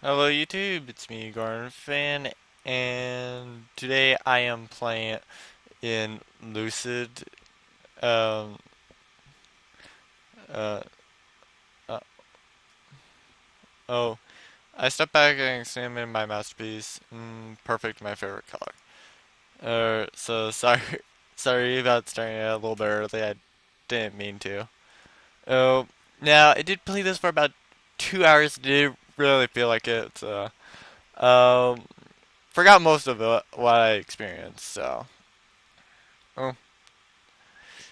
Hello YouTube, it's me, Garden Fan, and today I am playing in Lucid. Um, uh, uh, oh, I stepped back and examined my masterpiece. Perfect, my favorite color. So sorry, sorry about starting a little bit early. I didn't mean to. Oh, now I did play this for about 2 hours. Didn't really feel like it. So, um, forgot most of it, what I experienced. So. Oh.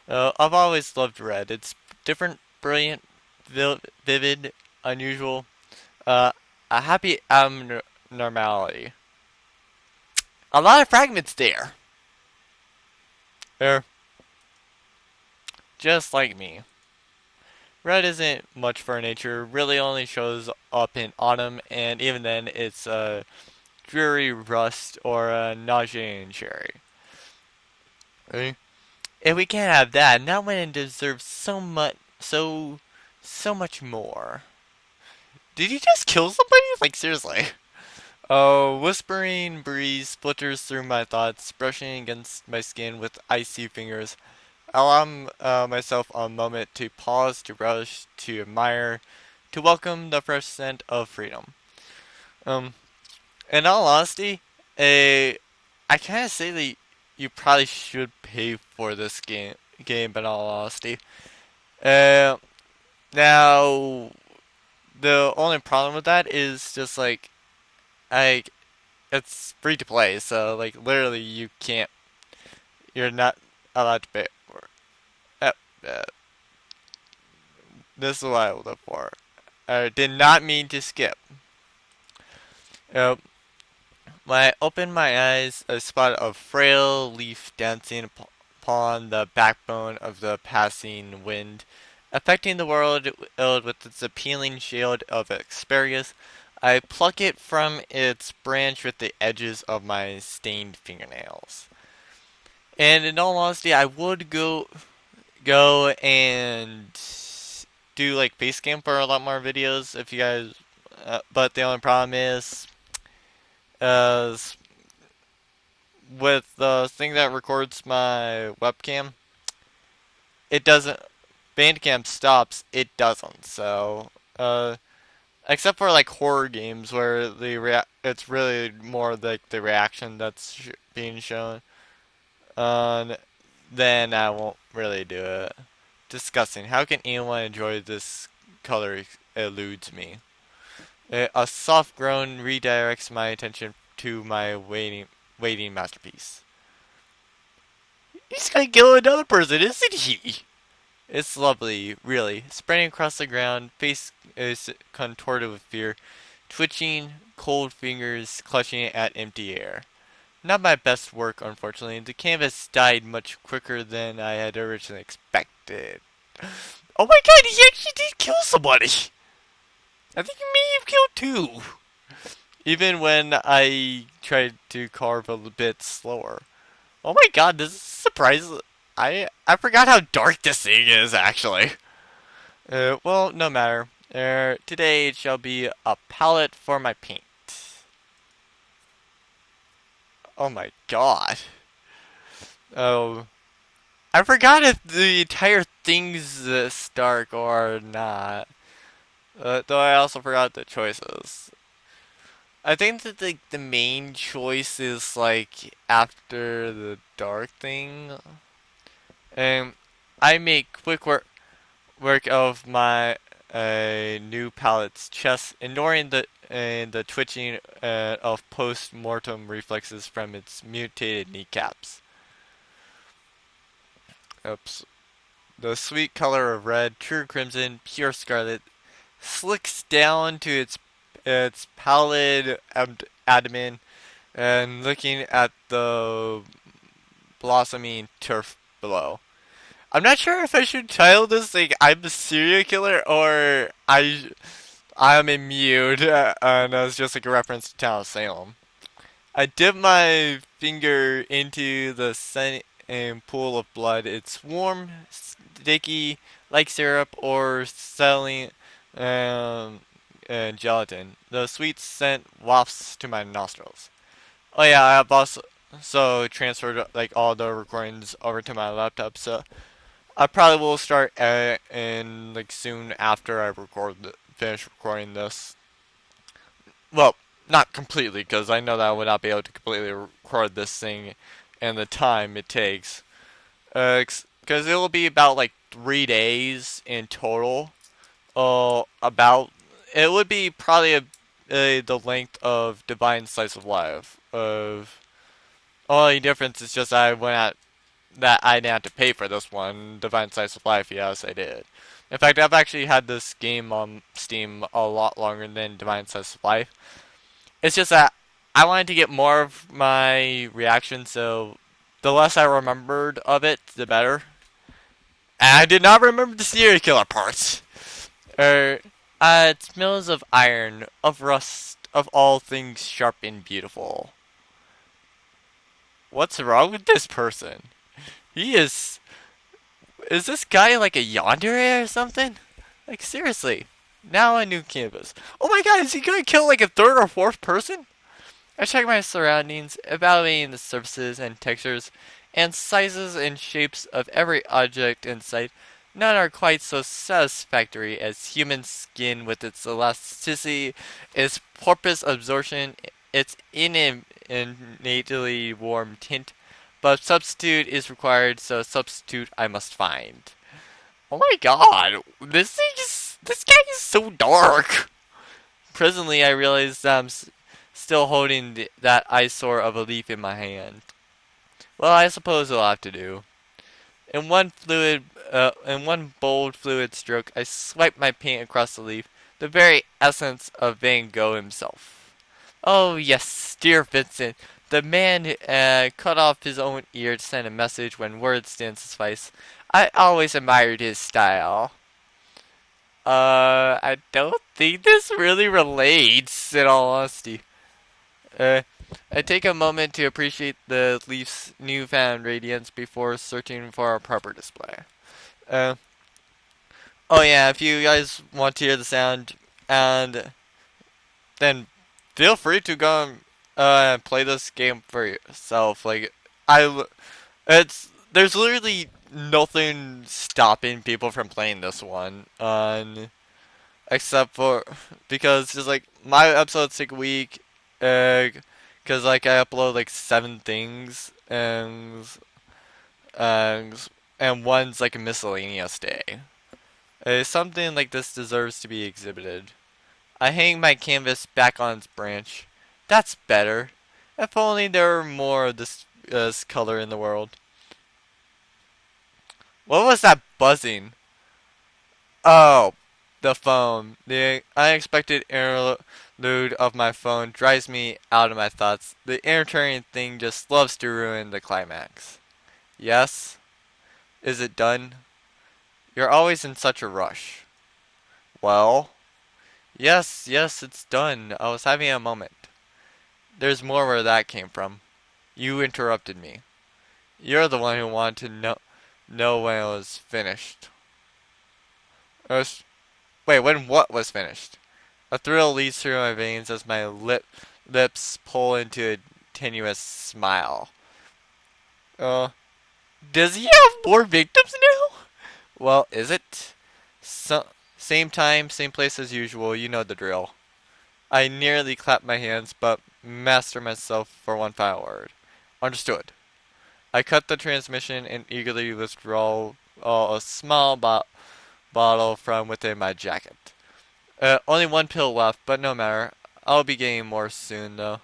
I've always loved red. It's different, brilliant, vivid, unusual, uh, a happy abnormality. A lot of fragments there. They're just like me. Red isn't much for nature, really only shows up in autumn, and even then it's a dreary rust or a nauseating cherry. Okay? If we can't have that, not when it deserves so much more. Did you just kill somebody? Like, seriously. A whispering breeze splitters through my thoughts, brushing against my skin with icy fingers. I allow myself a moment to pause, to rush, to admire, to welcome the fresh scent of freedom. Um, in all honesty, I kind of say that you probably should pay for this game, but in all honesty. Uh, now, the only problem with that is just like, I it's free to play, so like literally you're not allowed to pay for it. Uh, this is what I look for. I did not mean to skip. Uh, when I opened my eyes, I spotted a frail leaf dancing upon the backbone of the passing wind, affecting the world with its appealing shield of asparagus. I pluck it from its branch with the edges of my stained fingernails. And in all honesty, I would go and do like face cam for a lot more videos if you guys. But the only problem is, uh, with the thing that records my webcam, it doesn't. Bandcamp stops. It doesn't. So, except for like horror games where it's really more like the reaction that's being shown. Uh, then I won't really do it. Disgusting. How can anyone enjoy this color eludes me? A soft groan redirects my attention to my waiting masterpiece. He's gonna kill another person, isn't he? It's lovely, really. Spreading across the ground, face is contorted with fear, twitching, cold fingers clutching at empty air. Not my best work, unfortunately. The canvas died much quicker than I had originally expected. Oh my god, he actually did kill somebody! I think he may have killed two. Even when I tried to carve a bit slower. Oh my god, this is surprising. I forgot how dark this thing is, actually. Well, no matter. Today it shall be a palette for my paint. Oh my god. Oh, I forgot if the entire thing's this dark or not. Though I also forgot the choices. I think that the main choice is like after the dark thing. And I make quick work of my new palette's chest, ignoring the twitching of post-mortem reflexes from its mutated kneecaps. Oops. The sweet color of red, true crimson, pure scarlet, slicks down to its pallid abdomen, and looking at the blossoming turf below. I'm not sure if I should title this like I'm a serial killer or I'm immune, and that's just like a reference to Town of Salem. I dip my finger into the sun and pool of blood. It's warm, sticky, like syrup, or settling, um, and gelatin. The sweet scent wafts to my nostrils. Oh yeah, I have also transferred like all the recordings over to my laptop, so I probably will start in like soon after I finish recording this. Well, not completely, because I know that I would not be able to completely record this thing in the time it takes. Because it will be about like 3 days in total. About it would be probably the length of Divine Slice of Life. Of only difference is just I went at that I didn't have to pay for this one. Divine Slice of Life, yes, I did. In fact, I've actually had this game on Steam a lot longer than Divine Slice of Life. It's just that I wanted to get more of my reaction, so the less I remembered of it, the better. And I did not remember the serial killer parts. Er, it smells of iron, of rust, of all things sharp and beautiful. What's wrong with this person? He is. Is this guy like a yandere or something? Like, seriously. Now a new canvas. Oh my god, is he gonna kill like a third or fourth person? I check my surroundings, evaluating the surfaces and textures and sizes and shapes of every object in sight. None are quite so satisfactory as human skin with its elasticity, its porpoise absorption, its innately warm tint. But a substitute is required, so a substitute I must find. Oh my god, this guy is so dark. Presently, I realize that I'm still holding that eyesore of a leaf in my hand. Well, I suppose it'll have to do. In one bold, fluid stroke, I swiped my paint across the leaf, the very essence of Van Gogh himself. Oh yes, dear Vincent, the man who cut off his own ear to send a message when words didn't suffice. I always admired his style. I don't think this really relates, in all honesty. I take a moment to appreciate the leaf's newfound radiance before searching for a proper display. Uh, oh yeah, if you guys want to hear the sound, and then feel free to go and play this game for yourself. Like, it's there's literally nothing stopping people from playing this one on except for because just like my episodes take a week, because like I upload like 7 things and one's like a miscellaneous day. Something like this deserves to be exhibited. I hang my canvas back on its branch. That's better. If only there were more of this color in the world. What was that buzzing? Oh, the phone. The unexpected interlude of my phone drives me out of my thoughts. The entertaining thing just loves to ruin the climax. Yes? Is it done? You're always in such a rush. Well? Yes, it's done. I was having a moment. There's more where that came from. You interrupted me. You're the one who wanted to know when it was finished. Wait, when what was finished? A thrill leads through my veins as my lips pull into a tenuous smile. Does he have more victims now? Well, is it? Same time, same place as usual, you know the drill. I nearly clap my hands, but master myself for one final word. Understood. I cut the transmission and eagerly withdraw a small bottle from within my jacket. Only one pill left, but no matter. I'll be getting more soon, though.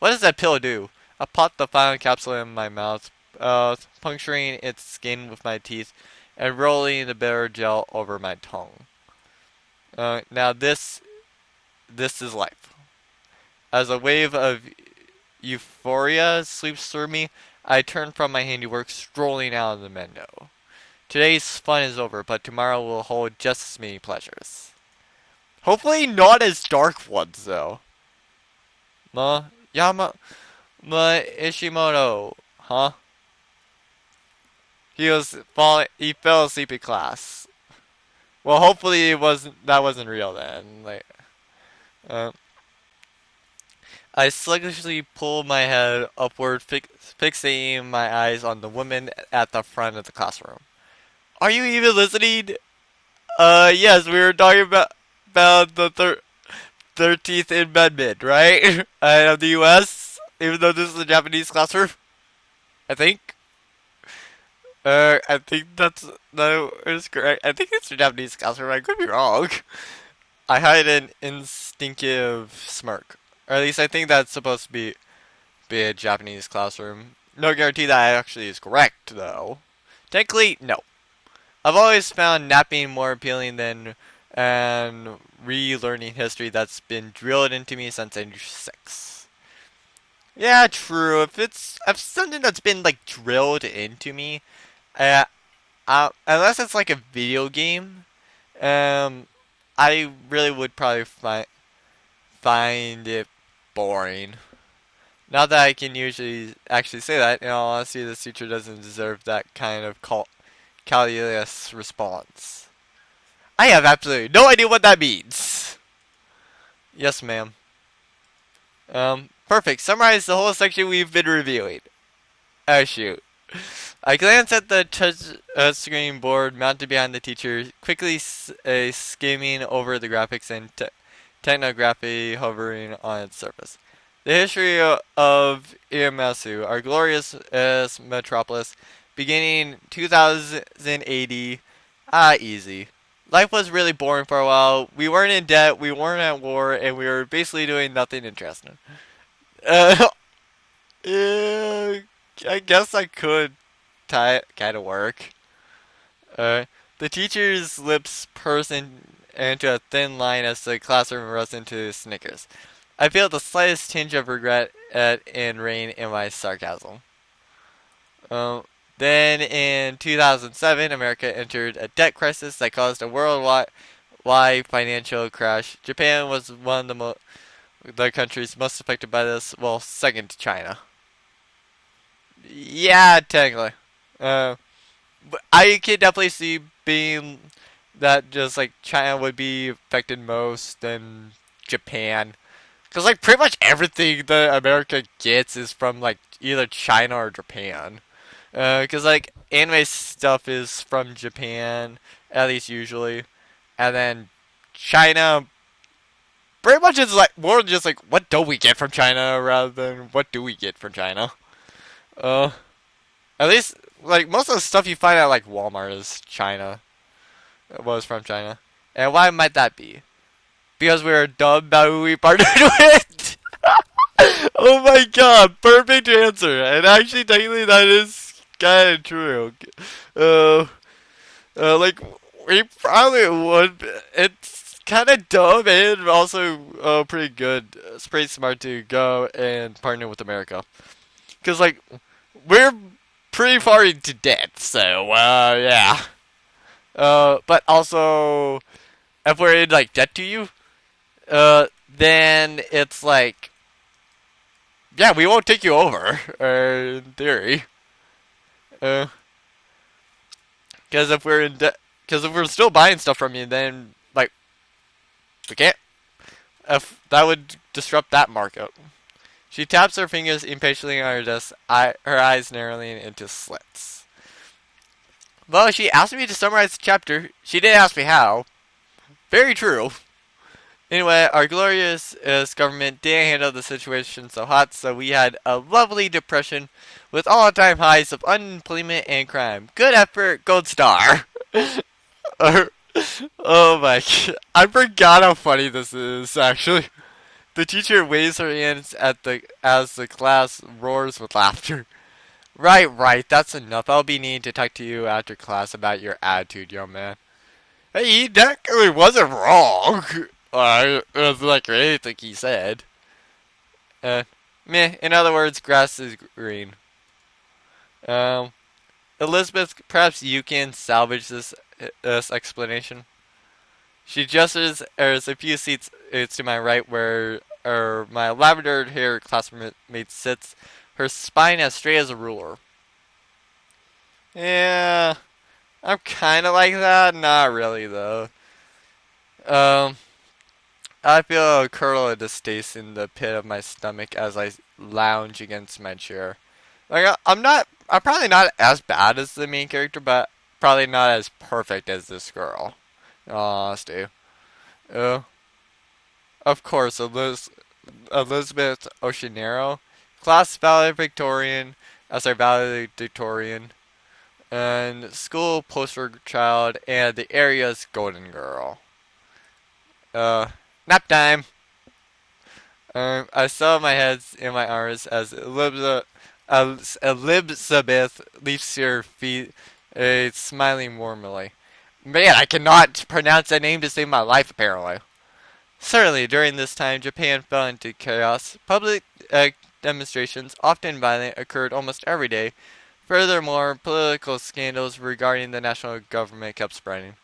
What does that pill do? I pop the final capsule in my mouth, puncturing its skin with my teeth, and rolling the bitter gel over my tongue. Now this is life. As a wave of euphoria sweeps through me, I turn from my handiwork, strolling out of the window. Today's fun is over, but tomorrow will hold just as many pleasures. Hopefully not as dark ones, though. Ishimoto, huh? He fell asleep in class. Well, hopefully that wasn't real then. Like, Uh, I sluggishly pull my head upward, fixating my eyes on the woman at the front of the classroom. Are you even listening? Yes, we were talking about the 13th Amendment, right? Of the U.S., even though this is a Japanese classroom, I think. I think that is correct. I think it's a Japanese classroom. I could be wrong. I hide an instinctive smirk, or at least I think that's supposed to be a Japanese classroom. No guarantee that actually is correct, though. Technically, no. I've always found napping more appealing than and relearning history that's been drilled into me since age 6. Yeah, true. If something that's been like drilled into me, uh, unless it's like a video game, um, I really would probably find it boring. Not that I can usually actually say that. In all honesty, this teacher doesn't deserve that kind of calculus response. I have absolutely no idea what that means. Yes, ma'am. Perfect. Summarize the whole section we've been reviewing. Oh, shoot. I glance at the touch screen board mounted behind the teacher, quickly skimming over the graphics and technography hovering on its surface. The history of Ieyasu, our glorious metropolis, beginning 2080. Ah, easy. Life was really boring for a while. We weren't in debt, we weren't at war, and we were basically doing nothing interesting. Uh, yeah, I guess I could kind of work. Uh, the teacher's lips purse into a thin line as the classroom erupts into snickers. I feel the slightest tinge of regret and rain in my sarcasm. Um, then in 2007, America entered a debt crisis that caused a worldwide financial crash. Japan was one of the countries most affected by this, well, second to China. Yeah, technically. Uh, but I could definitely see being that just like China would be affected most, then Japan. Because like pretty much everything that America gets is from like either China or Japan. Because like anime stuff is from Japan, at least usually, and then China pretty much is like more just like what don't we get from China rather than what do we get from China. Uh, at least like most of the stuff you find at like Walmart is China. Was from China, and why might that be? Because we're dumb about who we partnered with. Oh my god, perfect answer. And actually, technically, that is kind of true. Uh, like we probably would. It's kind of dumb and also pretty good. It's pretty smart to go and partner with America, because like we're pretty far into debt. So yeah. But also, if we're in like debt to you, then it's like, yeah, we won't take you over, in theory. Uh, because if we're in debt, because if we're still buying stuff from you, then like we can't. If that would disrupt that markup. She taps her fingers impatiently on her desk, her eyes narrowing into slits. Well, she asked me to summarize the chapter. She didn't ask me how. Very true. Anyway, our glorious government didn't handle the situation so hot, so we had a lovely depression with all-time highs of unemployment and crime. Good effort, gold star. Oh my god. I forgot how funny this is, actually. The teacher waves her hands as the class roars with laughter. Right, that's enough. I'll be needing to talk to you after class about your attitude, young man. Hey, he definitely wasn't wrong. It was like anything he said. Uh, Meh. In other words, grass is green. Um, Elizabeth, perhaps you can salvage this explanation. She gestures as a few seats to my right, where my lavender-haired classmate sits, her spine as straight as a ruler. Yeah, I'm kind of like that. Not really, though. Um, I feel a curdle of distaste in the pit of my stomach as I lounge against my chair. Like I'm not, I'm probably not as bad as the main character, but probably not as perfect as this girl. Aw, Stu. Uh, of course, Elizabeth Oceanero, class valedictorian, valedictorian, and school poster child, and the area's golden girl. Uh, Nap time. I saw my head in my arms as Elizabeth leaps to her feet, smiling warmly. Man, I cannot pronounce that name to save my life, apparently. Certainly, during this time, Japan fell into chaos. Public demonstrations, often violent, occurred almost every day. Furthermore, political scandals regarding the national government kept spreading.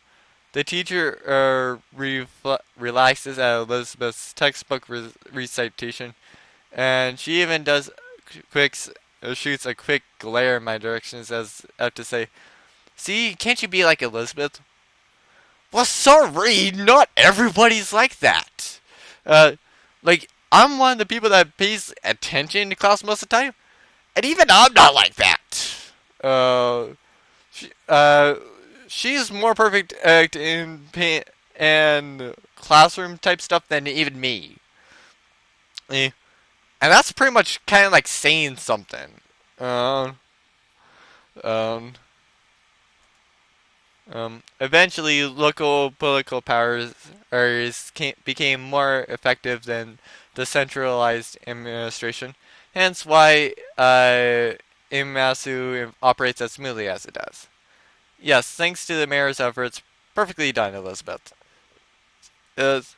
The teacher relaxes at Elizabeth's textbook recitation, and she even does quick shoots a quick glare in my direction as to say, "See, can't you be like Elizabeth?" Well, sorry, not everybody's like that. Uh, like I'm one of the people that pays attention to class most of the time, and even I'm not like that. Uh, she, uh, she's more perfect in paint and classroom type stuff than even me. Eh. And that's pretty much kind of like saying something. Um, um, Eventually, local political powers became more effective than the centralized administration. Hence, why Imasu operates as smoothly as it does. Yes, thanks to the mayor's efforts. Perfectly done, Elizabeth. Is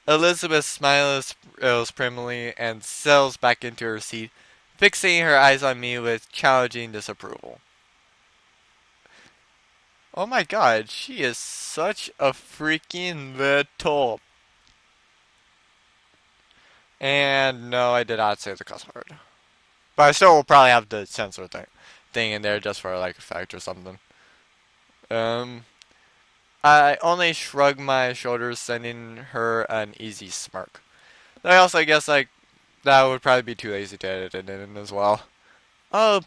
Elizabeth smiles primly and settles back into her seat, fixing her eyes on me with challenging disapproval. Oh my god, she is such a freaking little. And no, I did not say the cuss word. But I still will probably have the censor thing in there just for like effect or something. Um, I only shrug my shoulders, sending her an easy smirk. I also guess like that would probably be too lazy to edit it in as well. Oh,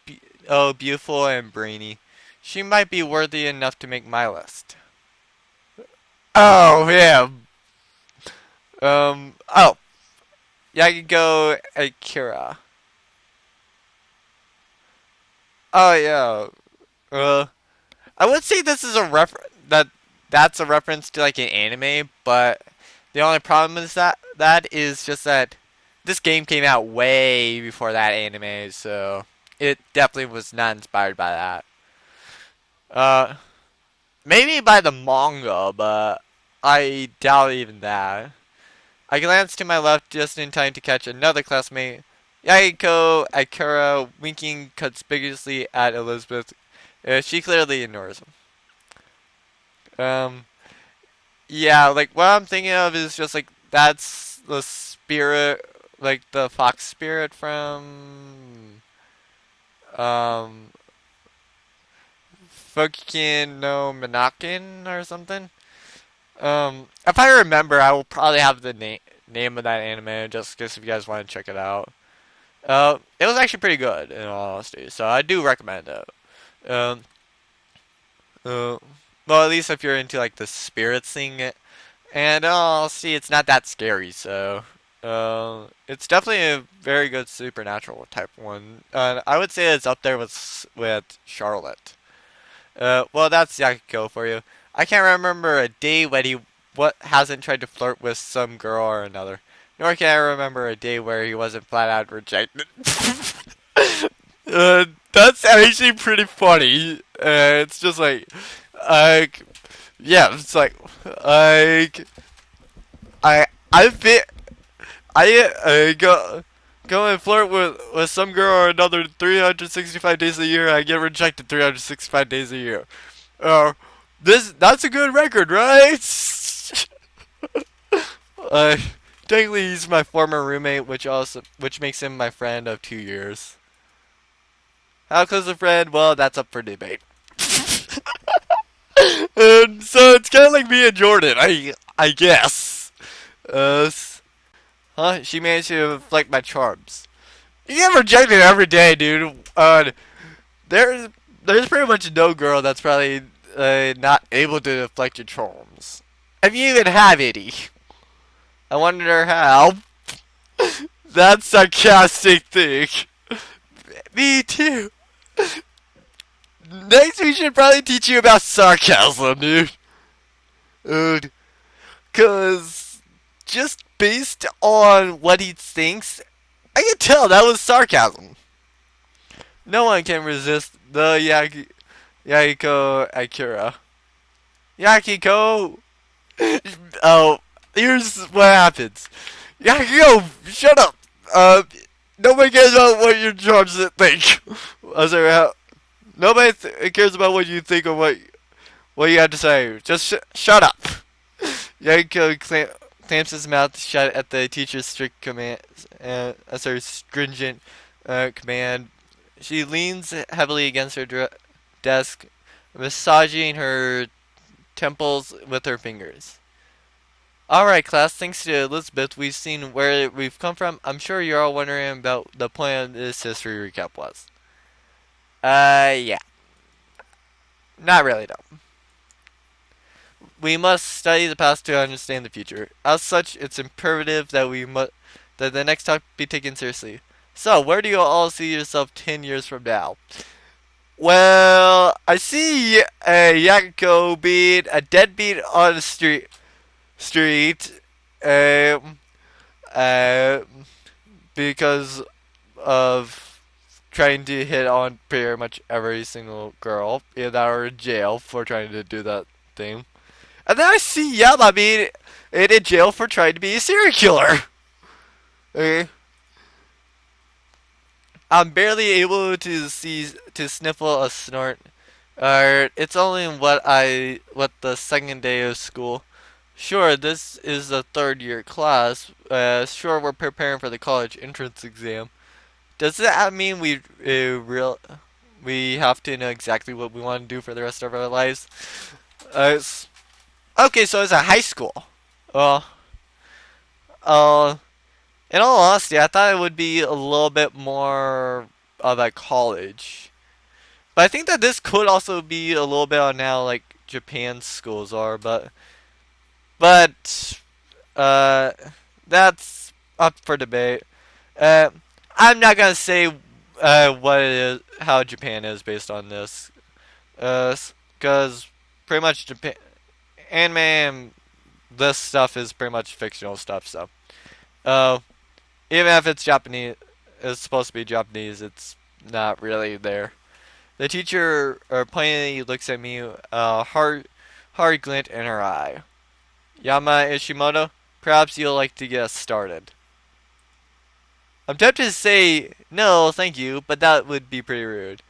oh, beautiful and brainy. She might be worthy enough to make my list. Oh yeah. Oh, Yagigo Akira. Oh yeah. I would say this is a that's a reference to like an anime, but the only problem is that is just that this game came out way before that anime, so it definitely was not inspired by that. Uh, Maybe by the manga, but I doubt even that. I glanced to my left just in time to catch another classmate, Yaiko Akira, winking conspicuously at Elizabeth. She clearly ignores him. Um, yeah, like what I'm thinking of is just like that's the spirit, like the fox spirit from um Fukin no Minakin or something. If I remember, I will probably have the name of that anime just because if you guys want to check it out. It was actually pretty good in all honesty, so I do recommend it. Um, uh, well, at least if you're into like the spirits thing, and see, it's not that scary, so it's definitely a very good supernatural type one. I would say it's up there with Charlotte. Well, that's Yakiko for you. I can't remember a day when he hasn't tried to flirt with some girl or another. Nor can I remember a day where he wasn't flat out rejected. That's actually pretty funny. It's just like, yeah, it's like, I fit, go and flirt with some girl or another 365 days a year. I get rejected 365 days a year. Uh, that's a good record, right? uh, Technically, he's my former roommate, which makes him my friend of 2 years. How close a friend? Well, that's up for debate. And so it's kind of like me and Jordan. I guess. Huh? She managed to deflect my charms. You get rejected every day, dude. There's there's pretty much no girl that's probably not able to deflect your charms. If you even have any, I wonder how. That's sarcastic thing. Me too. Next, we should probably teach you about sarcasm, dude. Cause just based on what he thinks, I can tell that was sarcasm. No one can resist the Yahiko Akira. Yakiko! Oh, here's what happens. Yakiko, shut up! Nobody cares about what your charms think. Nobody cares about what you think or what you have to say. Just shut up. Yakiko clamps his mouth shut at the teacher's strict command, stringent command. She leans heavily against her desk, massaging her temples with her fingers. Alright, class, thanks to Elizabeth, we've seen where we've come from. I'm sure you're all wondering about the point of this history recap was. Yeah. Not really, though. We must study the past to understand the future. As such, it's imperative that that the next talk be taken seriously. So, where do you all see yourself 10 years from now? Well, I see Yakiko being a deadbeat on the street, um, uh, because of trying to hit on pretty much every single girl that are in jail for trying to do that thing. And then I see Yama being in jail for trying to be a serial killer. Okay. I'm barely able to sniffle a snort. It's only what the second day of school. Sure, this is the third year class. Sure, we're preparing for the college entrance exam. Does that mean we have to know exactly what we want to do for the rest of our lives? Okay, so it's a high school. Uh, uh, in all honesty, I thought it would be a little bit more of a college. But I think that this could also be a little bit on how like Japan's schools are, but uh, that's up for debate. Uh, I'm not gonna say what it is, how Japan is based on this, because pretty much Japan anime and this stuff is pretty much fictional stuff. So, uh, even if it's Japanese, it's supposed to be Japanese. It's not really there. The teacher plainly looks at me, hard glint in her eye. Yama Ishimoto, perhaps you'll like to get us started. I'm tempted to say no, thank you, but that would be pretty rude.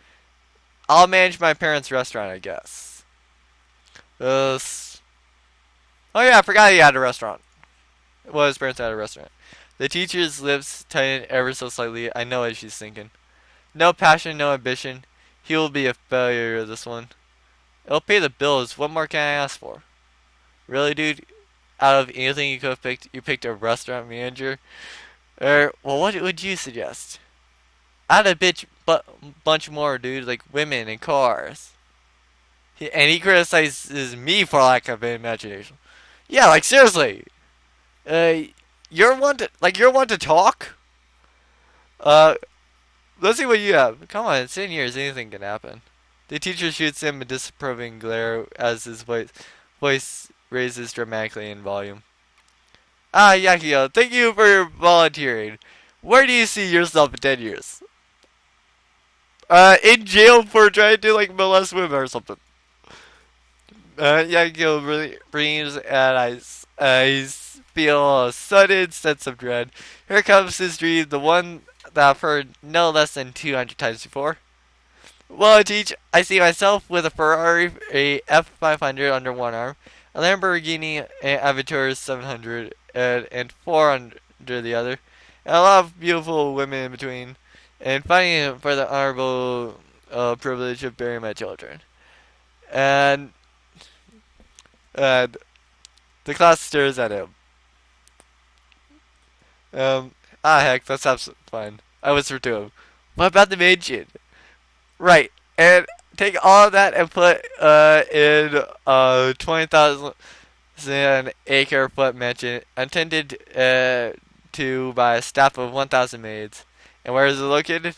I'll manage my parents' restaurant, I guess. Oh yeah, I forgot he had a restaurant. Well, his parents had a restaurant. The teacher's lips tighten ever so slightly. I know what she's thinking. No passion, no ambition. He will be a failure of this one. It'll pay the bills. What more can I ask for? Really, dude? Out of anything you could have picked, you picked a restaurant manager? Well, what would you suggest? Add a bunch more, dude, like women and cars. And he criticizes me for lack of imagination. Yeah, like seriously. Uh, you're one to talk. Uh, let's see what you have. Come on, it's 10 years. Anything can happen. The teacher shoots him a disapproving glare as his voice raises dramatically in volume. Ah, Yakio, thank you for volunteering. Where do you see yourself in 10 years? In jail for trying to like molest women or something. Yakio really breathes and I feel a sudden sense of dread. Here comes his dream, the one that I've heard no less than 200 times before. Well, I see myself with a Ferrari, a F500 under one arm, a Lamborghini Aventador 700, and 400 the other, and a lot of beautiful women in between, and fighting for the honorable privilege of bearing my children. And The class stares at him. Heck, that's absolutely fine. I whisper to him. What about the mansion? Right, and take all of that and put in 20,000 acre foot mansion intended to by a staff of 1,000 maids. And where is it located?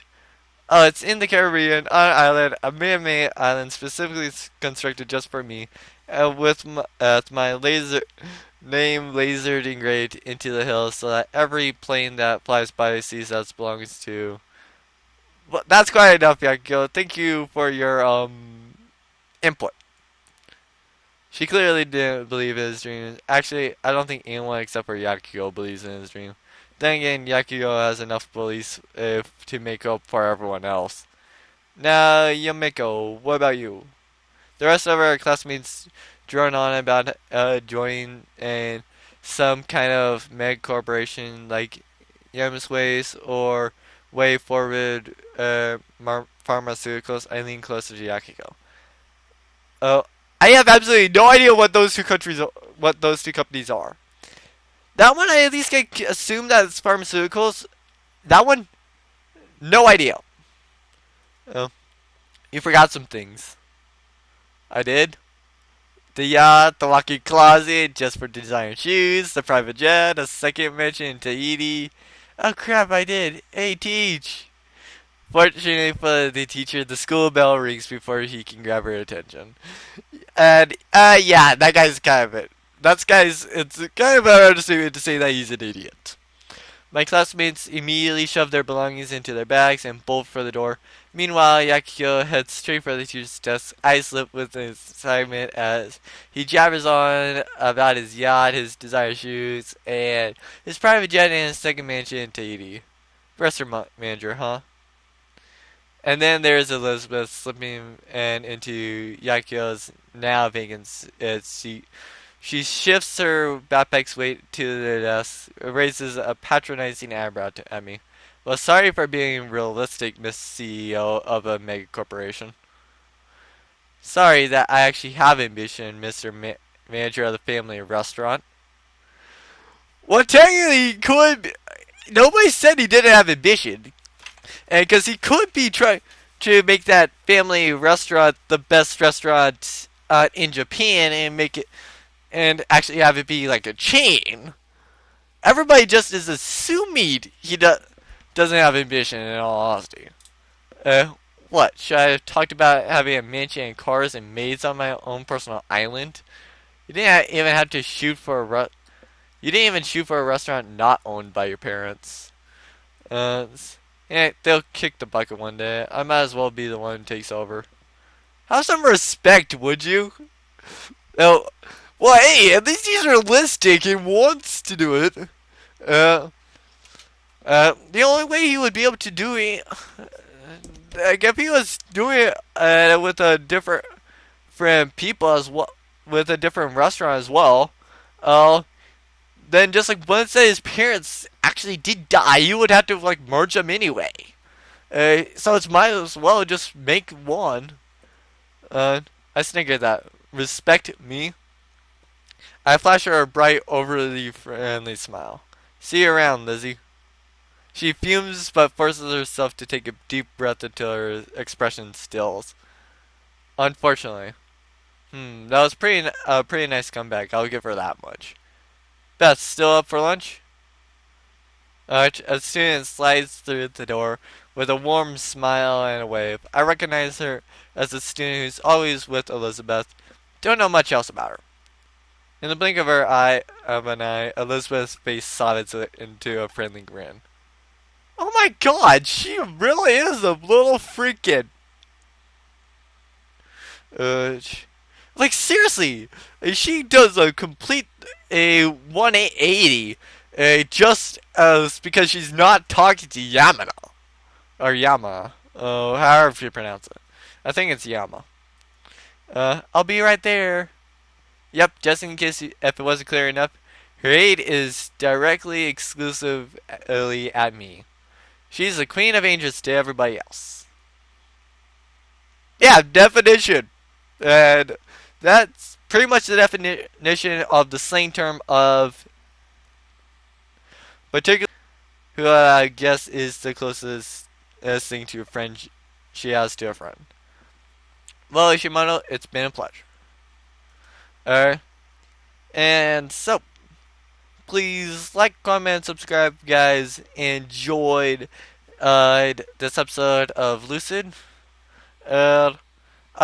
Oh, it's in the Caribbean on an island, a man-made island specifically constructed just for me, with my laser name lasered engraved into the hills so that every plane that flies by sees that it belongs to. Well, that's quite enough, Yakiko. Thank you for your input. She clearly didn't believe in his dreams. Actually, I don't think anyone except for Yakiko believes in his dream. Then again, Yakiko has enough beliefs to make up for everyone else. Now, Yamiko, what about you? The rest of our classmates drone on about joining in some kind of meg corporation like Yamas Waste or Way Forward Pharmaceuticals. I lean closer to Yakiko. Oh, I have absolutely no idea what those two companies are. That one, I at least can assume that it's pharmaceuticals. That one, no idea. Oh, you forgot some things. I did. The yacht, the walk-in closet just for designer shoes, the private jet, a second mention in Tahiti. Oh crap, I did. Hey, teach. Fortunately for the teacher, the school bell rings before he can grab her attention. And, yeah, that guy's kind of it. It's kind of an understatement to say that he's an idiot. My classmates immediately shove their belongings into their bags and bolt for the door. Meanwhile, Yakiko heads straight for the teacher's desk, eyes lit with excitement as he jabbers on about his yacht, his desired shoes, and his private jet and his second mansion in Tahiti. Restaurant manager, huh? And then there's Elizabeth slipping into Yakio's now vacant seat. She shifts her backpack's weight to the desk, raises a patronizing eyebrow at me. Well, sorry for being realistic, Miss CEO of a mega corporation. Sorry that I actually have ambition, Mr. Manager of the family restaurant. Well, technically, he could. Nobody said he didn't have ambition. And because he could be trying to make that family restaurant the best restaurant in Japan and make it and actually have it be like a chain. Everybody just is assuming he doesn't have ambition in all honesty. What? Should I have talked about having a mansion and cars and maids on my own personal island? You didn't even have to shoot for you didn't even shoot for a restaurant not owned by your parents. Uh, Yeah, they'll kick the bucket one day. I might as well be the one who takes over. Have some respect, would you? Oh, well, hey, at least he's realistic and wants to do it. Uh, the only way he would be able to do it, like if he was doing it with a different people as well, with a different restaurant as well, then just like once his parents actually did die, you would have to like merge them anyway. So it's might as well just make one. I snickered that. Respect me. I flash her a bright, overly friendly smile. See you around, Lizzie. She fumes but forces herself to take a deep breath until her expression stills. Unfortunately. That was pretty nice comeback. I'll give her that much. Beth, still up for lunch? A student slides through the door with a warm smile and a wave. I recognize her as the student who's always with Elizabeth. Don't know much else about her. In the blink of an eye, Elizabeth's face softens into a friendly grin. Oh my god, she really is a little freaking. Like seriously, she does a complete a 180 just as because she's not talking to Yamada or Yama, however you pronounce it. I think it's Yama. I'll be right there. Yep, just in case if it wasn't clear enough, her aid is directly exclusively at me. She's the queen of angels to everybody else. Yeah, definition. And that's pretty much the definition of the slang term of particular, who I guess is the closest thing to a friend she has to a friend. Well, Shimano, it's been a pleasure. And so, please like, comment, subscribe, guys. Enjoyed this episode of Lucid. I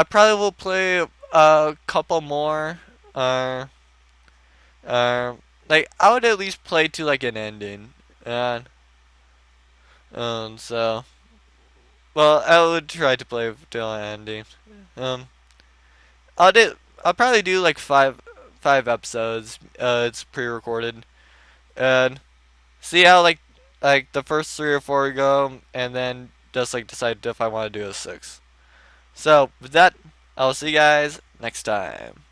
probably will play a couple more. Uh, uh, like I would at least play to like an ending. And so well, I would try to play till an ending. Um, I'll probably do like five episodes. It's pre-recorded, and see how like the first 3 or 4 go, and then just like decide if I want to do a 6. So with that, I'll see you guys next time.